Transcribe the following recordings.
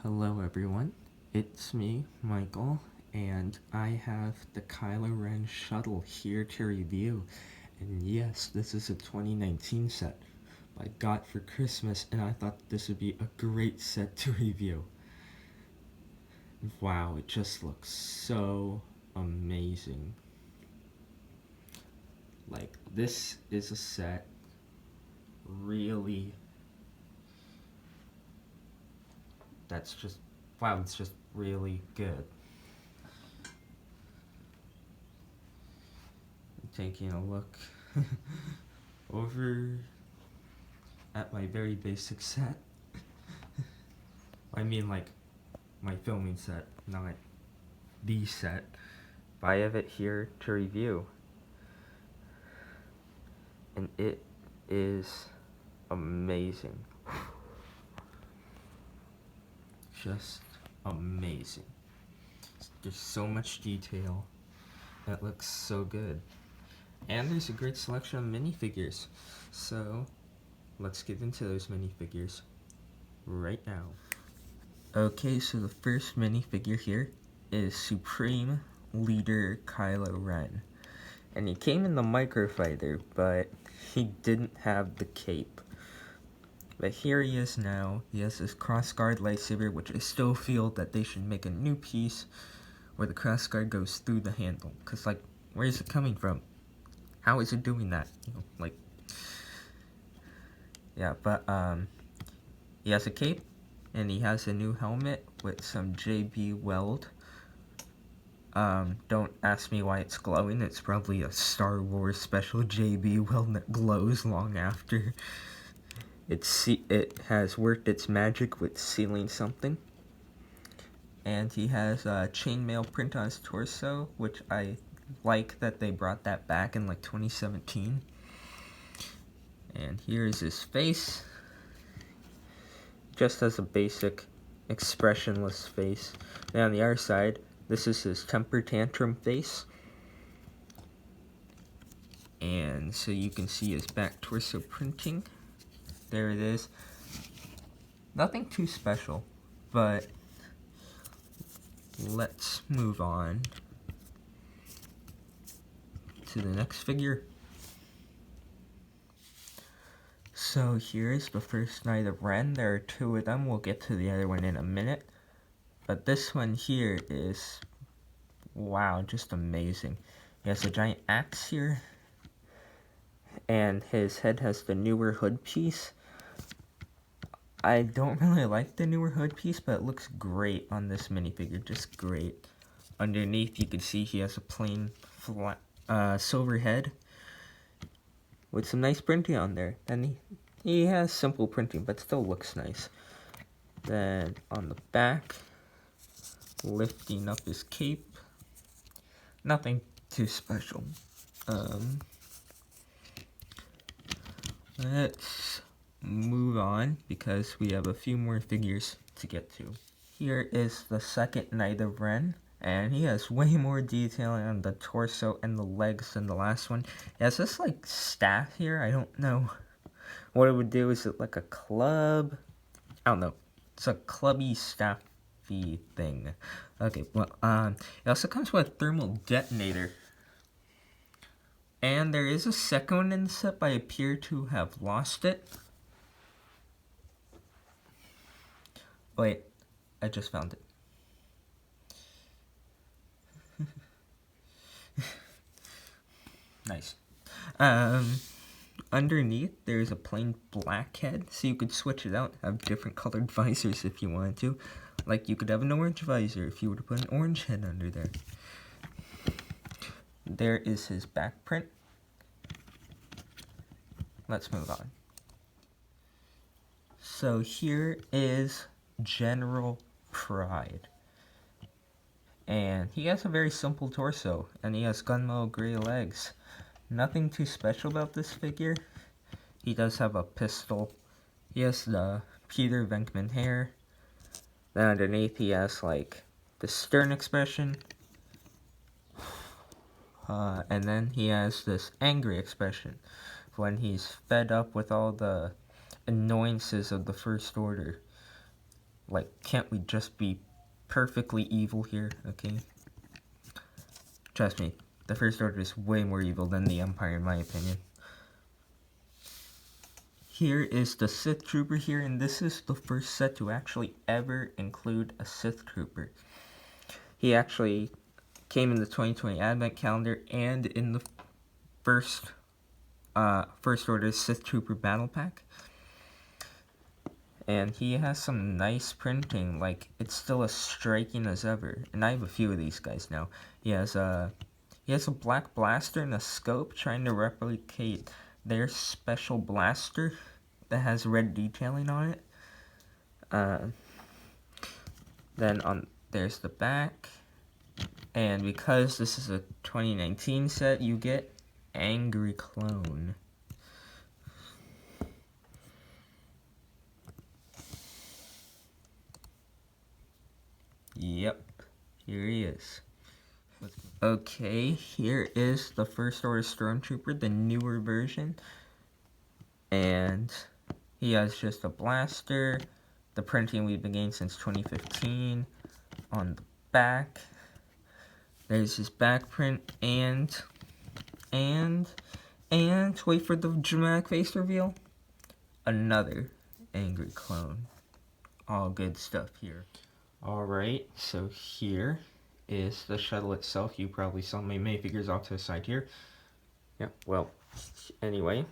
Hello everyone, it's me, Michael, and I have the Kylo Ren Shuttle here to review. And yes, this is a 2019 set I got for Christmas, and I thought this would be a great set to review. Wow, it just looks so amazing. Like, this is a set really that's just, wow, it's just really good. Taking a look over at my very basic set. I mean, like, my filming set, not the set. I have it here to review. And it is amazing. Just amazing. There's so much detail. It looks so good. And there's a great selection of minifigures. So, let's get into those minifigures right now. Okay, so the first minifigure here is Supreme Leader Kylo Ren. And he came in the microfighter, but he didn't have the cape. But here he is now. He has this crossguard lightsaber, which I still feel that they should make a new piece where the crossguard goes through the handle. Because, like, where is it coming from? How is it doing that? You know, like, yeah, but, he has a cape, and he has a new helmet with some JB weld. Don't ask me why it's glowing. It's probably a Star Wars special JB weld that glows long after it has worked its magic with sealing something. And he has a chainmail print on his torso, which I like that they brought that back in like 2017. And here is his face, just as a basic expressionless face. And on the other side, this is his temper tantrum face. And so you can see his back torso printing. There it is. Nothing too special, but let's move on to the next figure. So here's the first Knight of Ren. There are two of them. We'll get to the other one in a minute. But this one here is, wow, just amazing. He has a giant axe here, and his head has the newer hood piece. I don't really like the newer hood piece, but it looks great on this minifigure, just great. Underneath, you can see he has a plain flat, silver head with some nice printing on there. And he has simple printing, but still looks nice. Then on the back, lifting up his cape, nothing too special. Let's move on because we have a few more figures to get to. Here is the second Knight of Ren, and he has way more detail on the torso and the legs than the last one. He has this like staff here. I don't know what it would do. Is it like a club? I don't know. It's a clubby staffy thing. Okay, well, it also comes with a thermal detonator. And there is a second one in the set, but I appear to have lost it. Wait, I just found it. Nice. Underneath, there's a plain black head, so you could switch it out, have different colored visors if you wanted to. Like, you could have an orange visor if you were to put an orange head under there. There is his back print. Let's move on. So here is General Pride. And he has a very simple torso, and he has gunmetal gray legs. Nothing too special about this figure. He does have a pistol. He has the Peter Venkman hair. Then underneath he has like the stern expression. And then he has this angry expression when he's fed up with all the annoyances of the First Order. Like, can't we just be perfectly evil here, okay? Trust me, the First Order is way more evil than the Empire, in my opinion. Here is the Sith Trooper here, and this is the first set to actually ever include a Sith Trooper. He actually came in the 2020 Advent Calendar and in the First Order Sith Trooper Battle Pack. And he has some nice printing, like, it's still as striking as ever. And I have a few of these guys now. He has a black blaster and a scope, trying to replicate their special blaster that has red detailing on it. Then there's the back. And because this is a 2019 set, you get Angry Clone. Yep, here he is. Okay, here is the First Order Stormtrooper, the newer version. And he has just a blaster. The printing we've been getting since 2015. On the back, there's his back print, and wait for the dramatic face reveal, another Angry Clone. All good stuff here. Alright, so here is the shuttle itself. You probably saw my minifigures off to the side here. Yep, well, anyway,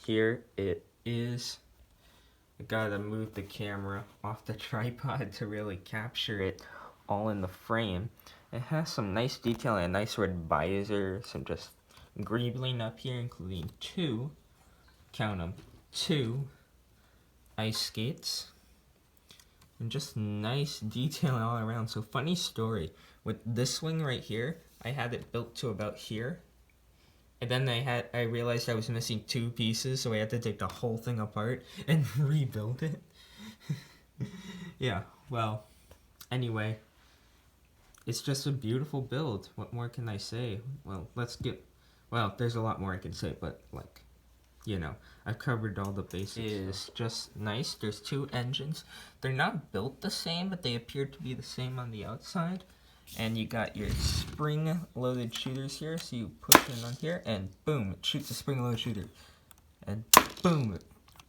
here it is. I gotta move the camera off the tripod to really capture it all in the frame. It has some nice detail and a nice red visor, some just greebling up here, including two, count them, 2 ice skates. And just nice detail all around. So funny story, with this wing right here, I had it built to about here. And then I realized I was missing 2 pieces, so I had to take the whole thing apart and rebuild it. Yeah, well, anyway, it's just a beautiful build. What more can I say? Well, there's a lot more I can say, but like, you know, I've covered all the basics. It is just nice. There's 2 engines. They're not built the same, but they appear to be the same on the outside. And you got your spring-loaded shooters here, so you push it on here, and boom, it shoots a spring-loaded shooter. And boom, it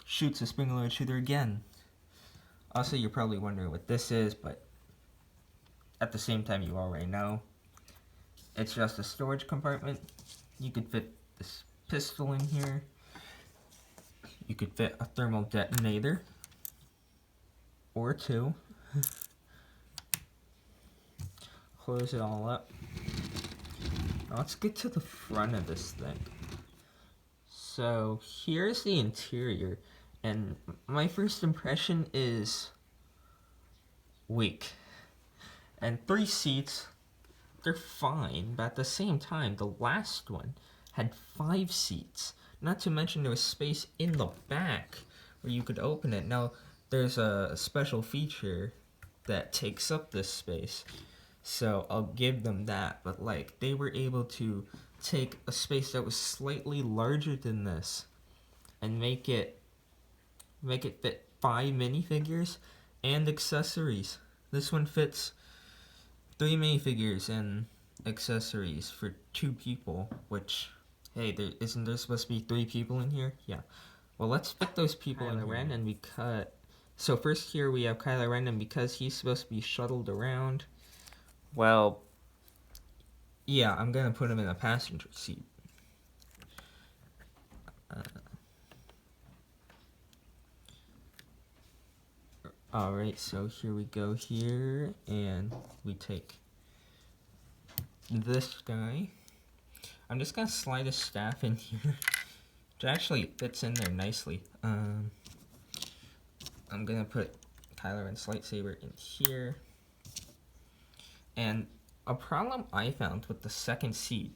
shoots a spring-loaded shooter again. Also, you're probably wondering what this is, but at the same time, you already know. It's just a storage compartment. You could fit this pistol in here. You could fit a thermal detonator. Or 2. Close it all up. Now let's get to the front of this thing. So here's the interior, and my first impression is weak. And 3 seats, they're fine, but at the same time, the last one had 5 seats. Not to mention there was space in the back where you could open it. Now, there's a special feature that takes up this space, so I'll give them that. But like, they were able to take a space that was slightly larger than this and make it fit 5 minifigures and accessories. This one fits 3 minifigures and accessories for 2 people, which, hey, isn't there supposed to be 3 people in here? Yeah. Well, let's fit those people in Ren, and we cut. So first here we have Kylo Ren, and because he's supposed to be shuttled around, well, yeah, I'm gonna put him in a passenger seat. Alright, so here we go here, and we take this guy. I'm just gonna slide his staff in here, which actually fits in there nicely. I'm gonna put Kylo Ren's lightsaber in here. And a problem I found with the second seat,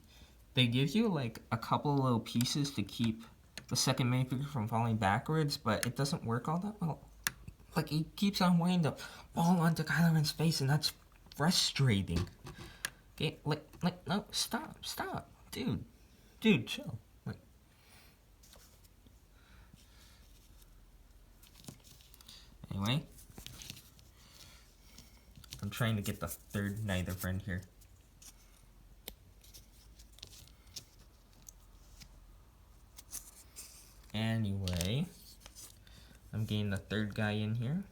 they give you like a couple of little pieces to keep the second minifigure from falling backwards, but it doesn't work all that well. Like, he keeps on wanting to fall onto Kylo Ren's face, and that's frustrating. Okay, no, stop, dude, chill. Like, anyway, I'm trying to get the third Knight of Ren here. Anyway, I'm getting the third guy in here.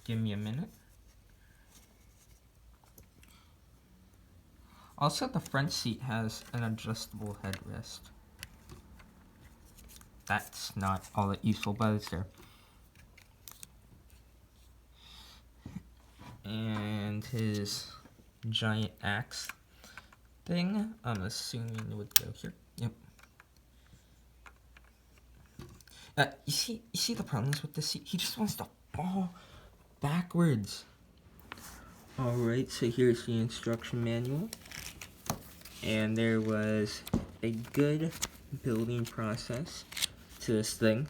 Give me a minute. Also, the front seat has an adjustable headrest. That's not all that useful, but it's there. And his giant axe thing, I'm assuming it would go here. Yep. You see the problems with this seat? He just wants to fall backwards. Alright, so here's the instruction manual. And there was a good building process to this thing.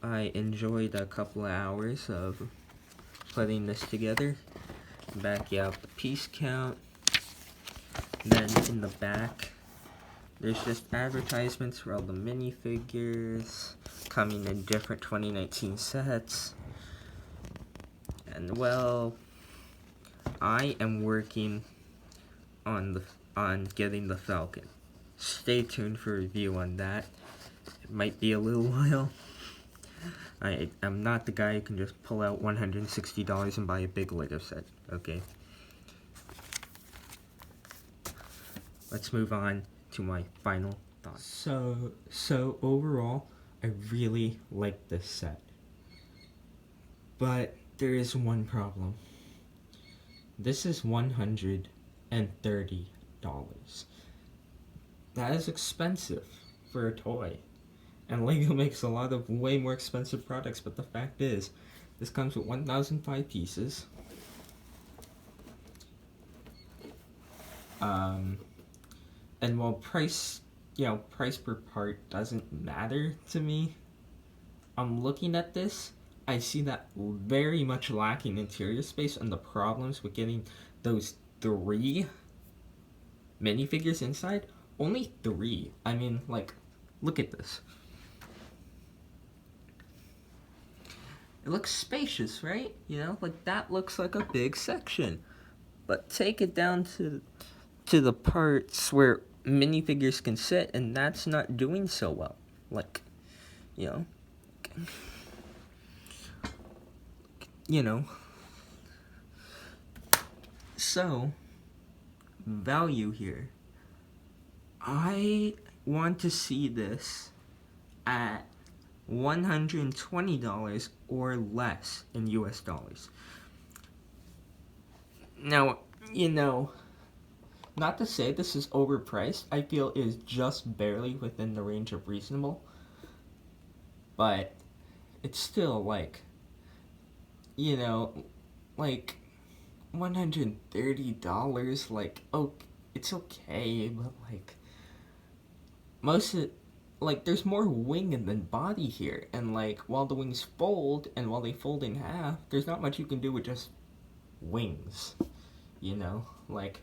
I enjoyed a couple of hours of putting this together. Back out the piece count. Then in the back, there's just advertisements for all the minifigures coming in different 2019 sets. And well, I am working on getting the Falcon. Stay tuned for a review on that. It might be a little while. I'm not the guy who can just pull out $160 and buy a big Lego set, okay? Let's move on to my final thoughts. So overall, I really like this set. But there is one problem. This is $130. That is expensive for a toy. And Lego makes a lot of way more expensive products, but the fact is, this comes with 1,005 pieces. And while price per part doesn't matter to me, I'm looking at this, I see that very much lacking interior space and the problems with getting those 3 minifigures inside. Only 3. I mean, like, look at this. It looks spacious, right? You know, like that looks like a big section. But take it down to the parts where minifigures can sit, and that's not doing so well. Like, you know. So, value here. I want to see this at $120 or less in US dollars. Now, you know, not to say this is overpriced, I feel it is just barely within the range of reasonable, but it's still like, you know, like $130, like, oh, it's okay, but like, most of it, like, there's more wing than body here, and like, while the wings fold, and while they fold in half, there's not much you can do with just wings, you know, like,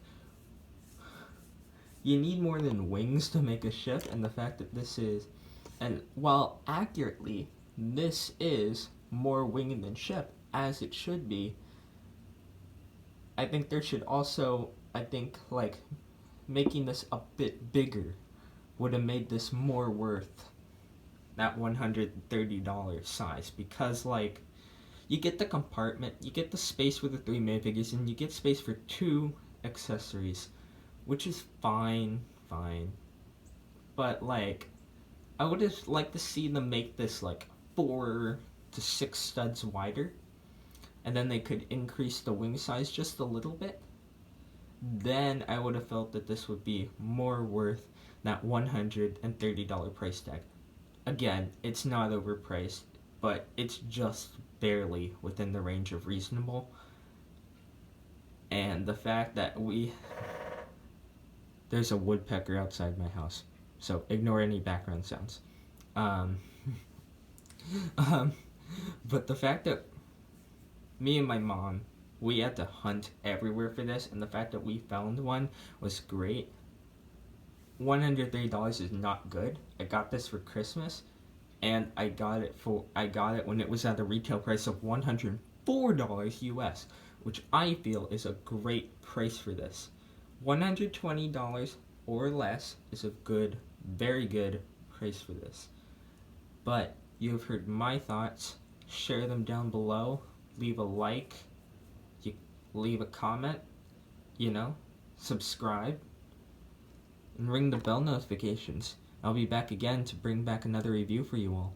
you need more than wings to make a ship, and the fact that this is, and while accurately, this is more wing than ship, as it should be, I think there should also, like, making this a bit bigger would have made this more worth that $130 size, because, like, you get the compartment, you get the space with the 3 minifigures, and you get space for 2 accessories, which is fine, but, like, I would have liked to see them make this, like, 4 to 6 studs wider, and then they could increase the wing size just a little bit. Then I would have felt that this would be more worth that $130 price tag. Again, it's not overpriced, but it's just barely within the range of reasonable. And the fact that there's a woodpecker outside my house, so ignore any background sounds. But the fact that me and my mom, we had to hunt everywhere for this, and the fact that we found one was great. $130 is not good. I got this for Christmas, and I got it when it was at a retail price of $104 US, which I feel is a great price for this. $120 or less is a good, very good price for this. But you have heard my thoughts. Share them down below. Leave a like. Leave a comment. Subscribe. And ring the bell notifications. I'll be back again to bring back another review for you all.